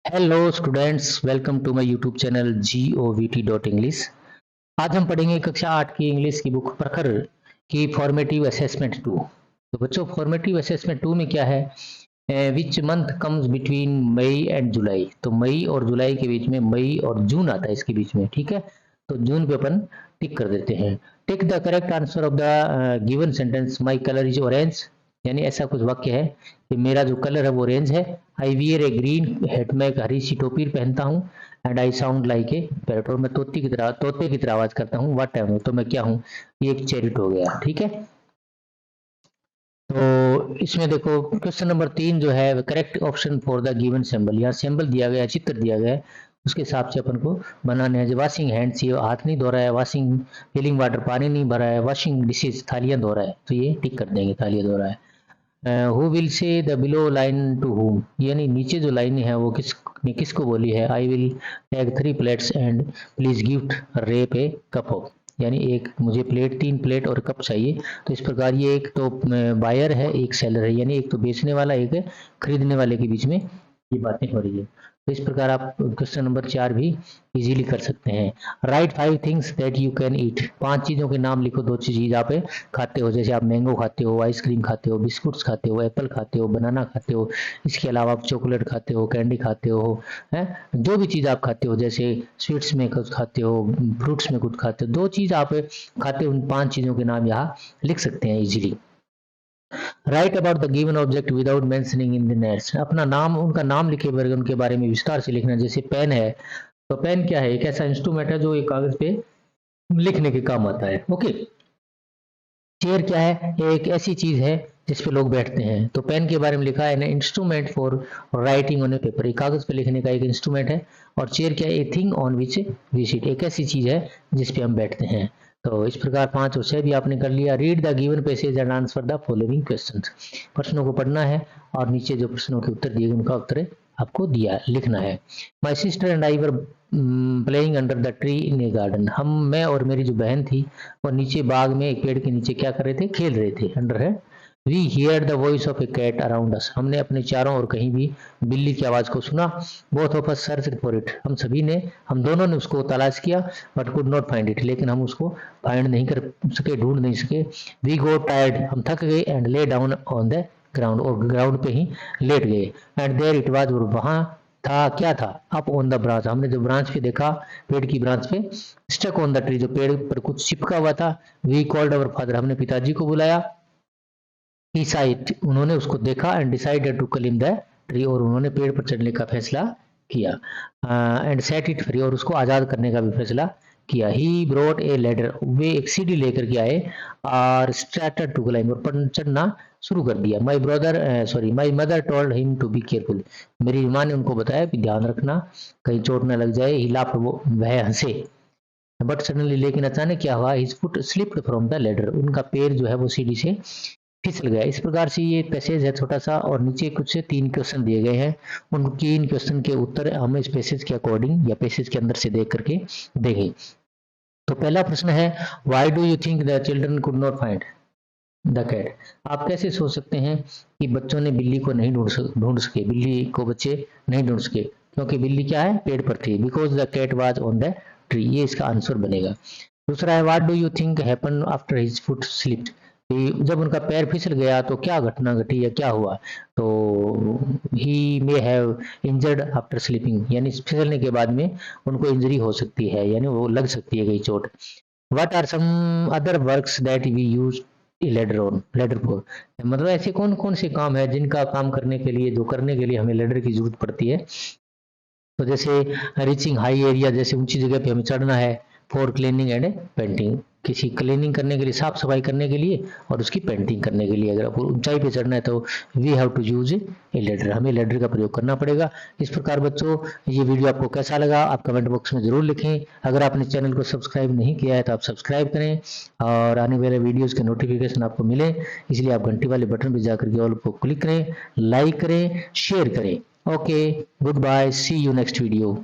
Hello students, welcome to my YouTube channel govt.english। आज हम पढ़ेंगे कक्षा 8 की इंग्लिश की बुक प्रखर की फॉर्मेटिव असेसमेंट 2। तो बच्चों, फॉर्मेटिव असेसमेंट 2 में क्या है? Which month comes between May and July. तो मई और जुलाई के बीच में मई और जून आता है इसके बीच में, ठीक है। तो जून पे अपन टिक कर देते हैं। Tick the correct answer of the given sentence, my colour is orange. यानी ऐसा कुछ वाक्य है कि मेरा जो कलर है वो ऑरेंज है। I wear A green hate, मैं एक हरी सी टोपी पहनता हूँ। And I sound like a parrot, और मैं तोते की तरह आवाज करता हूँ। व्हाट एम, तो मैं क्या हूँ? ये एक चैरिट हो गया, ठीक है। तो इसमें देखो क्वेश्चन नंबर 3 जो है, correct option for the given symbol. यहाँ सिंबल दिया गया है, चित्र दिया गया है, उसके हिसाब से अपन को बनाने हैं। जो वॉशिंग हैंड्स, ये हाथ नहीं धो रहा है। वॉशिंग फीलिंग वाटर, पानी नहीं भरा है। वॉशिंग डिशेज, थालियां धो रहा है, तो ये टिक कर देंगे, थालियां धो रहा है। Who will say the below line to whom, यानी नीचे जो लाइन है वो किसको बोली है? I will take 3 plates and please gift wrap a cup of, यानी एक मुझे प्लेट, 3 प्लेट और कप चाहिए। तो इस प्रकार ये एक तो बायर है, एक सेलर है, यानी एक तो बेचने वाला, एक है खरीदने वाले के बीच में ये बातें हो रही है। तो इस प्रकार आप क्वेश्चन नंबर 4 भी इजीली कर सकते हैं। Right 5 things that you can eat, 5 चीजों के नाम लिखो। 2 चीज आप खाते हो, जैसे आप मैंगो खाते हो, आइसक्रीम खाते हो, बिस्कुट्स खाते हो, एप्पल खाते हो, बनाना खाते हो। इसके अलावा आप चॉकलेट खाते हो, कैंडी खाते हो, है जो भी चीज आप खाते हो, जैसे स्वीट्स में कुछ खाते हो, फ्रूट्स में कुछ खाते हो, 2 चीज आप खाते हो, उन 5 चीजों के नाम यहाँ लिख सकते हैं easily. Right about the given object without mentioning in the nets, अपना नाम, उनका नाम लिखे बगैर उनके बारे में विस्तार से लिखना। जैसे पेन है, तो पेन क्या है? एक ऐसा इंस्ट्रूमेंट है जो एक कागज पे लिखने के काम आता है। ओके। चेयर क्या है? एक ऐसी चीज है जिस पे लोग बैठते हैं। तो पेन के बारे में लिखा है ना, instrument for writing on A paper, कागज पे लिखने का एक इंस्ट्रूमेंट है। और चेयर क्या है? A thing on which we sit, एक ऐसी चीज है जिस पे हम बैठते हैं। तो इस प्रकार 5 और 6 भी आपने कर लिया। Read the given passage and answer the following question, प्रश्नों को पढ़ना है और नीचे जो प्रश्नों के उत्तर दिए उनका उत्तर आपको दिया लिखना है। My sister and I were playing under the tree in A garden, मैं और मेरी जो बहन थी वो नीचे बाग में एक पेड़ के नीचे क्या कर रहे थे? खेल रहे थे। अंडर है। We hear the voice of a cat around us, हमने अपने चारों ओर कहीं भी बिल्ली की आवाज को सुना। Both of us search for it, हम दोनों ने उसको तलाश किया, but could not find it, लेकिन हम उसको फाइंड नहीं कर सके, ढूंढ नहीं सके। वी गो टायर्ड, हम थक गए। And lay down on the ground, और ग्राउंड पे ही लेट गए। एंड देयर इट वाज, और वहां था, क्या था? अप ऑन द ब्रांच, हमने जो ब्रांच पे देखा, पेड़ की ब्रांच पे, स्टक ऑन द ट्री, जो पेड़ पर कुछ चिपका हुआ था। वी कॉल्ड अवर फादर, हमने पिताजी को बुलाया। ही साइट, उन्होंने उसको देखा। And decided to climb the tree, और उन्होंने पेड़ पर चढ़ने का फैसला किया। एंड सेट इट फ्री, और उसको आजाद करने का भी फैसला किया। ही ब्रॉट ए लेडर, वे एक सीढ़ी लेकर के आए। और स्टार्टेड टू क्लाइम, और चढ़ना शुरू कर दिया। My mother told him to be careful, मेरी माँ ने उनको बताया कि ध्यान रखना, कहीं चोट न लग जाए। ही लाफ्ड, वो वह हंसे। बट सडनली, लेकिन अचानक क्या हुआ? His foot slipped from the ladder, उनका पैर जो है वो सीढ़ी से फिसल गया। इस प्रकार से ये पैसेज है छोटा सा, और नीचे कुछ 3 क्वेश्चन दिए गए हैं। उन 3 क्वेश्चन के उत्तर हम इस पैसेज के अकॉर्डिंग या पैसेज के अंदर से देख करके देंगे। तो पहला प्रश्न है, why do you think the children could not find the cat, आप कैसे सोच सकते हैं कि बच्चों ने बिल्ली को नहीं ढूंढ सके, बिल्ली को बच्चे नहीं ढूंढ सके? क्योंकि बिल्ली क्या है? पेड़ पर थी। Because the cat was on the tree, ये इसका आंसर बनेगा। दूसरा है, what do you think happen after his foot slipped, जब उनका पैर फिसल गया तो क्या घटना घटी या क्या हुआ? तो he may have injured after sleeping, यानी फिसलने के बाद में उनको इंजरी हो सकती है, यानी वो लग सकती है कहीं चोट। What are some other works that we use ladder for, मतलब ऐसे कौन कौन से काम है जिनका काम करने के लिए, जो करने के लिए हमें लेडर की जरूरत पड़ती है? तो जैसे रीचिंग हाई एरिया, जैसे ऊंची जगह पे हमें चढ़ना है। फॉर क्लीनिंग एंड पेंटिंग, किसी क्लीनिंग करने के लिए, साफ सफाई करने के लिए, और उसकी पेंटिंग करने के लिए। अगर आपको ऊंचाई पे चढ़ना है तो we have to use a ladder, हमें लेडर का प्रयोग करना पड़ेगा। इस प्रकार बच्चों, ये वीडियो आपको कैसा लगा आप कमेंट बॉक्स में जरूर लिखें। अगर आपने चैनल को सब्सक्राइब नहीं किया है तो आप सब्सक्राइब करें, और आने वाले वीडियोस के नोटिफिकेशन आपको मिले, इसलिए आप घंटी वाले बटन पर जाकर के ऑल को क्लिक करें, लाइक करें, शेयर करें। Okay, good bye, see you next video.